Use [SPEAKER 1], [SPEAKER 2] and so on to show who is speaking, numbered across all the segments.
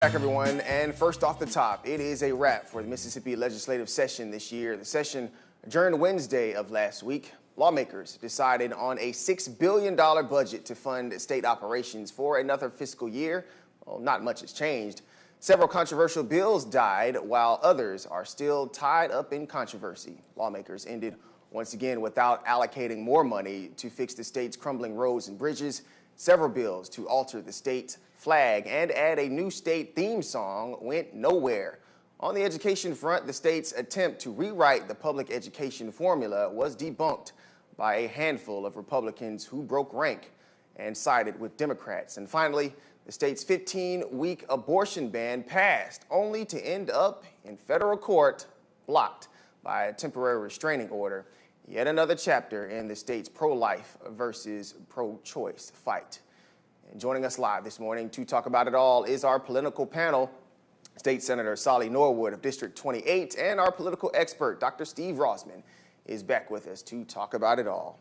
[SPEAKER 1] Back, everyone, and first off the top, it is a wrap for the Mississippi legislative session this year. The session adjourned Wednesday of last week. Lawmakers decided on a $6 billion budget to fund state operations for another fiscal year. Well, not much has changed. Several controversial bills died, while others are still tied up in controversy. Lawmakers ended once again without allocating more money to fix the state's crumbling roads and bridges. Several bills to alter the state's flag and add a new state theme song went nowhere. On the education front, the state's attempt to rewrite the public education formula was debunked by a handful of Republicans who broke rank and sided with Democrats. And finally, the state's 15-week abortion ban passed, only to end up in federal court, blocked by a temporary restraining order. Yet another chapter in the state's pro-life versus pro-choice fight. And joining us live this morning to talk about it all is our political panel, State Senator Sollie Norwood of District 28, and our political expert, Dr. Steve Rossman, is back with us to talk about it all.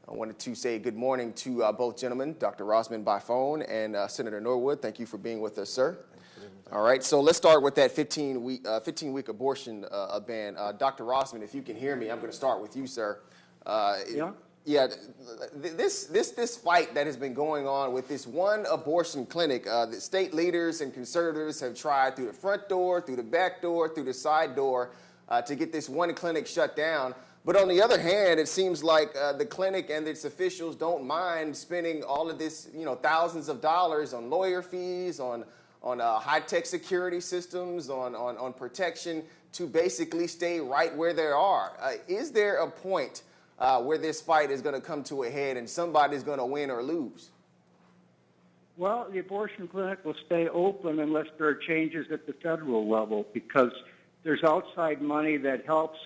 [SPEAKER 1] I wanted to say good morning to both gentlemen, Dr. Rossman by phone and Senator Norwood. Thank you for being with us, sir. All right, so let's start with that 15-week abortion ban. Dr. Rossman, if you can hear me, I'm going to start with you, sir. Yeah, this fight that has been going on with this one abortion clinic, the state leaders and conservatives have tried through the front door, through the back door, through the side door to get this one clinic shut down. But on the other hand, it seems like the clinic and its officials don't mind spending all of this, thousands of dollars on lawyer fees, on high-tech security systems, on protection to basically stay right where they are. Is there a point where this fight is going to come to a head and somebody's going to win or lose?
[SPEAKER 2] Well, the abortion clinic will stay open unless there are changes at the federal level, because there's outside money that helps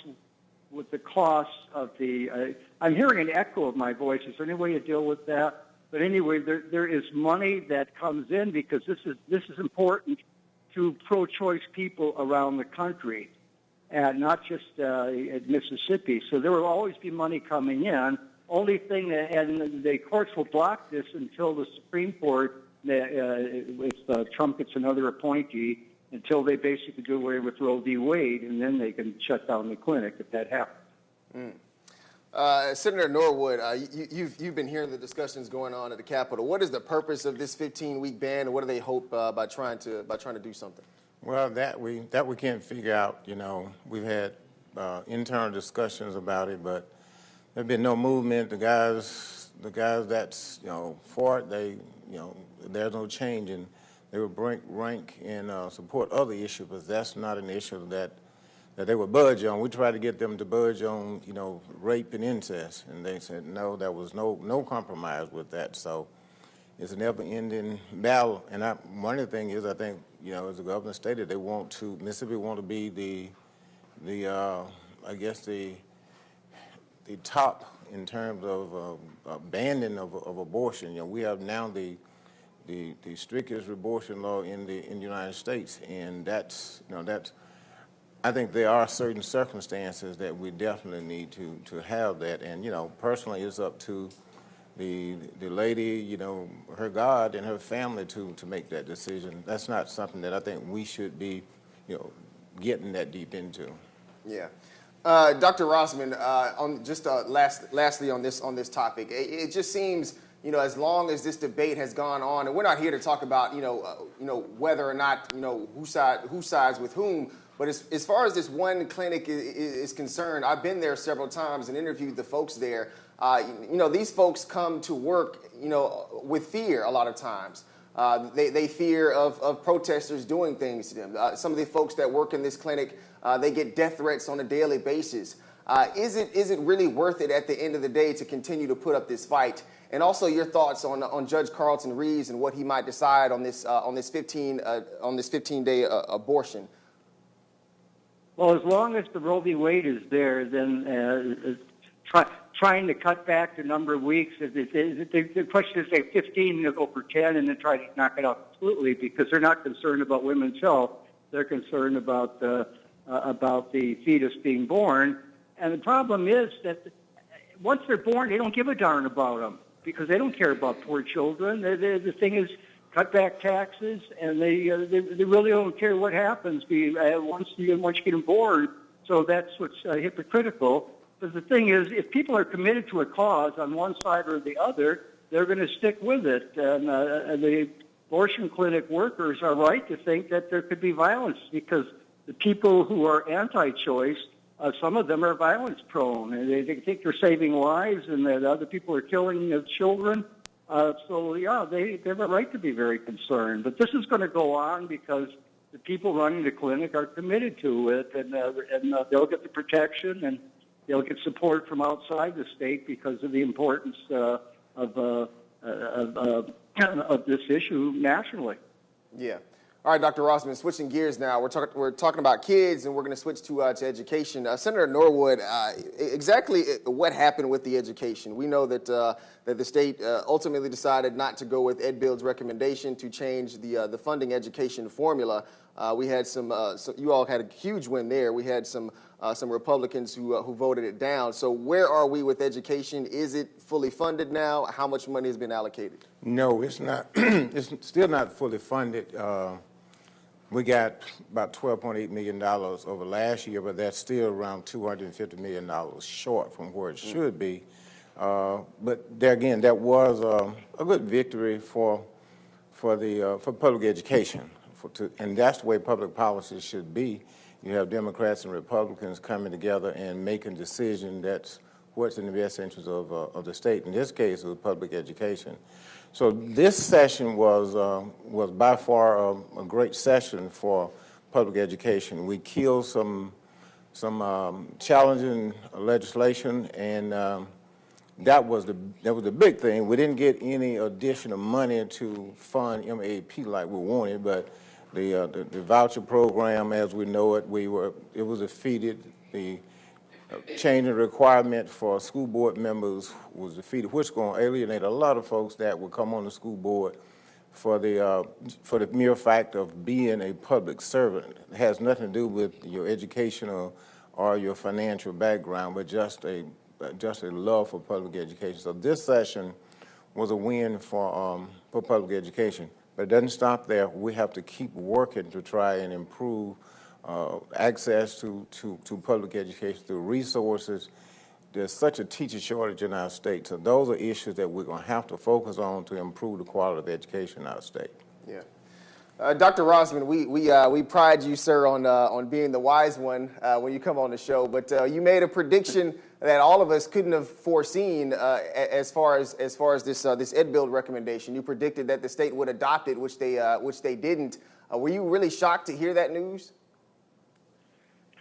[SPEAKER 2] with the costs of the... I'm hearing an echo of my voice. Is there any way to deal with that? But anyway, there is money that comes in because this is important to pro-choice people around the country, and not just at Mississippi. So there will always be money coming in. Only thing, and the courts will block this until the Supreme Court, if Trump gets another appointee, until they basically do away with Roe v. Wade, and then they can shut down the clinic if that happens.
[SPEAKER 1] Senator Norwood, you've been hearing the discussions going on at the Capitol. What is the purpose of this 15-week ban, and what do they hope by trying to do something?
[SPEAKER 3] Well, that we can't figure out. We've had internal discussions about it, but there's been no movement. The guys that's for it, there's no change, and they would rank and support other issues, but that's not an issue that they would budge on. We tried to get them to budge on rape and incest, and they said no. There was no compromise with that. So it's a never-ending battle. And one of the things is, I think, as the governor stated, Mississippi want to be the top in terms of banning of abortion. We have now the strictest abortion law in the United States, and that's I think there are certain circumstances that we definitely need to have that. And personally, it's up to the lady, her God and her family to make that decision. That's not something that I think we should be, getting that deep into.
[SPEAKER 1] Yeah. Dr. Rossman, lastly on this topic, it just seems, as long as this debate has gone on, and we're not here to talk about, whether or not, who sides with whom, but as far as this one clinic is concerned, I've been there several times and interviewed the folks there. These folks come to work, with fear a lot of times. They fear of protesters doing things to them. Some of the folks that work in this clinic, they get death threats on a daily basis. Is it really worth it at the end of the day to continue to put up this fight? And also your thoughts on Judge Carlton Reeves and what he might decide on this 15-day abortion.
[SPEAKER 2] Well, as long as the Roe v. Wade is there, then trying to cut back the number of weeks, the question is, say 15, they'll go for 10, and then try to knock it out completely, because they're not concerned about women's health. They're concerned about the fetus being born. And the problem is that once they're born, they don't give a darn about them, because they don't care about poor children. The thing is, cut back taxes, and they really don't care what happens once you get on board. So that's what's hypocritical. But the thing is, if people are committed to a cause on one side or the other, they're going to stick with it. And the abortion clinic workers are right to think that there could be violence because the people who are anti-choice, some of them are violence prone, and they think they're saving lives, and that other people are killing children. So yeah, they have a right to be very concerned. But this is going to go on because the people running the clinic are committed to it, and they'll get the protection and they'll get support from outside the state because of the importance of this issue nationally.
[SPEAKER 1] Yeah. All right, Dr. Rossman, switching gears now. We're talking about kids, and we're going to switch to education. Senator Norwood, exactly what happened with the education? We know that that the state ultimately decided not to go with Ed Bill's recommendation to change the funding education formula. We had some you all had a huge win there. We had some Republicans who voted it down. So where are we with education? Is it fully funded now? How much money has been allocated?
[SPEAKER 3] No, it's not. It's still not fully funded. We got about $12.8 million over last year, but that's still around $250 million short from where it should be. But there again, that was a good victory for public education, and that's the way public policy should be. You have Democrats and Republicans coming together and making decisions that's what's in the best interest of the state. In this case, it was public education. So this session was by far a great session for public education. We killed some challenging legislation, and that was the big thing. We didn't get any additional money to fund MAP like we wanted, but the voucher program, as we know it, it was defeated. The changing requirement for school board members was defeated, which is going to alienate a lot of folks that will come on the school board for the mere fact of being a public servant. It has nothing to do with your educational or your financial background, but just a love for public education. So this session was a win for public education. But it doesn't stop there. We have to keep working to try and improve access to public education through resources. There's such a teacher shortage in our state, so those are issues that we're going to have to focus on to improve the quality of education in our state.
[SPEAKER 1] Yeah. Dr. Rossman, we pride you, sir, on being the wise one when you come on the show, but you made a prediction that all of us couldn't have foreseen as far as this Ed Bill recommendation. You predicted that the state would adopt it, which they didn't. Were you really shocked to hear that news?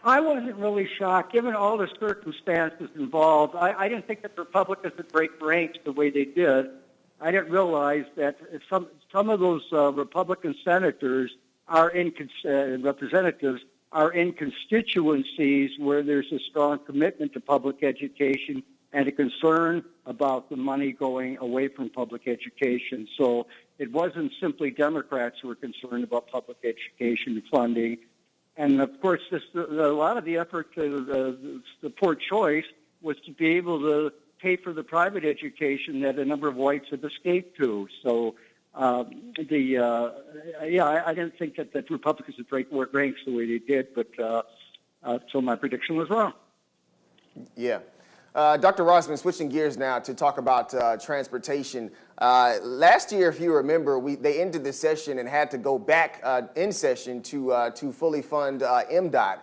[SPEAKER 2] I wasn't really shocked, given all the circumstances involved. I didn't think that the Republicans would break ranks the way they did. I didn't realize that some of those Republican senators representatives are in constituencies where there's a strong commitment to public education and a concern about the money going away from public education. So it wasn't simply Democrats who were concerned about public education funding. And of course, a lot of the effort to support choice was to be able to pay for the private education that a number of whites have escaped to. So, I didn't think that Republicans would break ranks the way they did, but so my prediction was wrong.
[SPEAKER 1] Yeah. Dr. Rossman, switching gears now to talk about transportation. Last year, if you remember, they ended the session and had to go back in session to fully fund MDOT.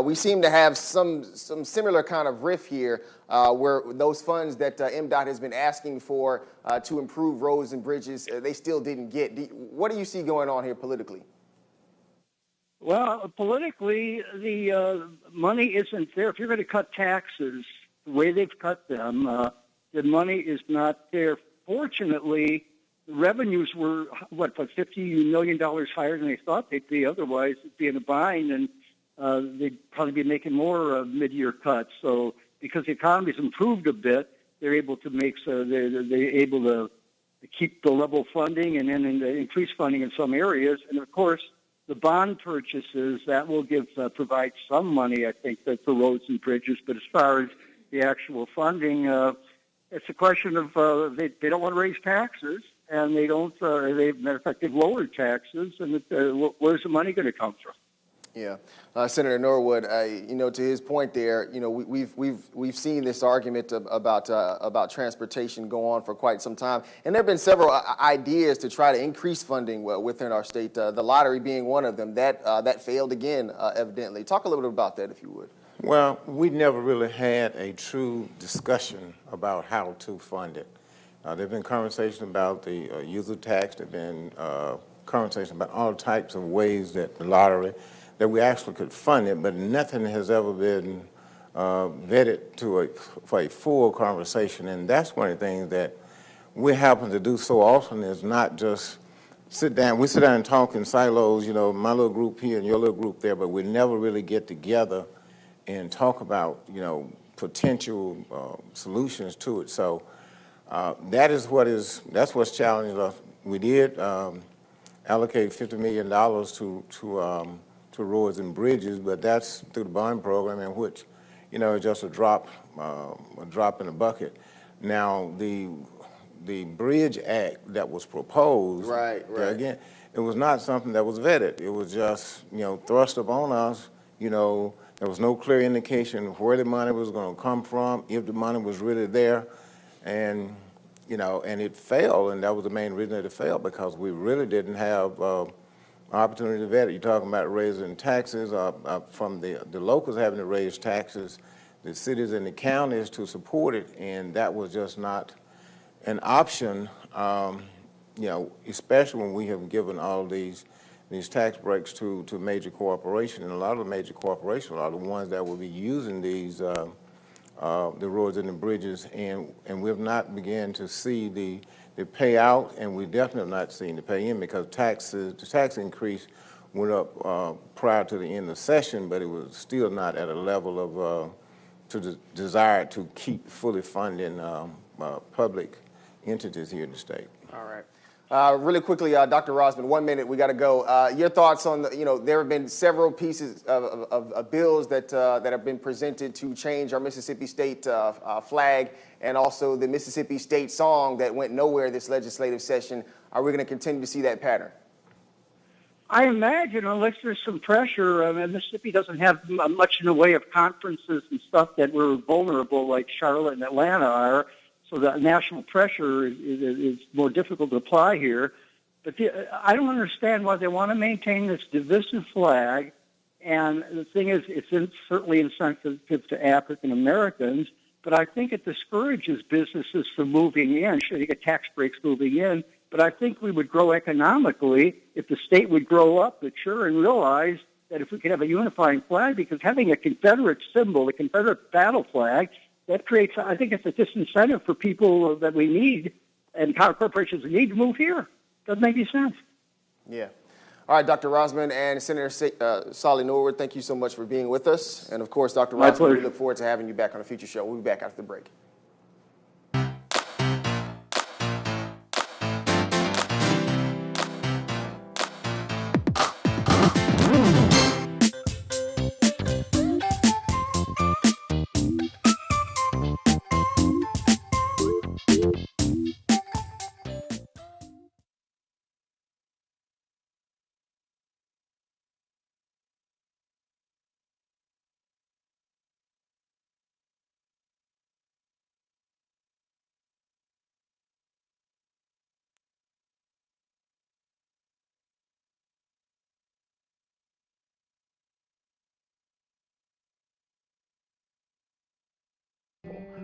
[SPEAKER 1] We seem to have some similar kind of riff here where those funds that MDOT has been asking for to improve roads and bridges, they still didn't get. What do you see going on here politically?
[SPEAKER 2] Well, politically, the money isn't there. If you're going to cut taxes the way they've cut them, the money is not there. Fortunately, the revenues were, $50 million higher than they thought they'd be. Otherwise, it'd be in a bind, and they'd probably be making more mid-year cuts. So because the economy's improved a bit, they're able to they're able to keep the level funding and then increase funding in some areas. And of course, the bond purchases, that will provide some money, I think, for roads and bridges. But as far as the actual funding, it's a question of they don't want to raise taxes, and they don't. Matter of fact, they've lowered taxes, and where's the money going to come from?
[SPEAKER 1] Yeah, Senator Norwood, to his point there, we've seen this argument about transportation go on for quite some time, and there have been several ideas to try to increase funding within our state. The lottery being one of them. That failed again, evidently. Talk a little bit about that, if you would.
[SPEAKER 3] Well, we never really had a true discussion about how to fund it. There have been conversations about the user tax. There have been conversations about all types of ways that the lottery, that we actually could fund it, but nothing has ever been vetted for a full conversation. And that's one of the things that we happen to do so often, is not just sit down. We sit down and talk in silos, my little group here and your little group there, but we never really get together and talk about, potential solutions to it. So that's what's challenging us. We did allocate $50 million to roads and bridges, but that's through the bond program, in which, it's just a drop in the bucket. Now, the Bridge Act that was proposed,
[SPEAKER 1] right.
[SPEAKER 3] Again, it was not something that was vetted. It was just, thrust upon us. There was no clear indication of where the money was going to come from, if the money was really there, and it failed, and that was the main reason that it failed, because we really didn't have opportunity to vet it. You're talking about raising taxes from the locals having to raise taxes, the cities and the counties to support it, and that was just not an option, especially when we have given all these tax breaks to major corporations, and a lot of the major corporations are the ones that will be using these the roads and the bridges, and we've not begun to see the payout, and we definitely have not seen the pay in, because the tax increase went up prior to the end of the session, but it was still not at a level of to desire to keep fully funding public entities here in the state.
[SPEAKER 1] All right. Really quickly, Dr. Rosman, 1 minute, we got to go. Your thoughts on there have been several pieces of bills that have been presented to change our Mississippi state flag, and also the Mississippi state song that went nowhere this legislative session. Are we going to continue to see that pattern?
[SPEAKER 2] I imagine, unless there's some pressure, Mississippi doesn't have much in the way of conferences and stuff that were vulnerable like Charlotte and Atlanta are. So the national pressure is more difficult to apply here. But I don't understand why they want to maintain this divisive flag. And the thing is, it's certainly insensitive to African Americans, but I think it discourages businesses from moving in. Sure, you get tax breaks moving in, but I think we would grow economically if the state would grow up, mature, and realize that if we could have a unifying flag, because having a Confederate symbol, a Confederate battle flag, that creates, I think it's a disincentive for people that we need and corporations we need to move here. Doesn't make any sense.
[SPEAKER 1] Yeah. All right, Dr. Rosman and Senator Sollie Norwood, thank you so much for being with us. And, of course, Dr. Rosman, we look forward to having you back on a future show. We'll be back after the break.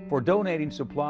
[SPEAKER 4] For donating supplies.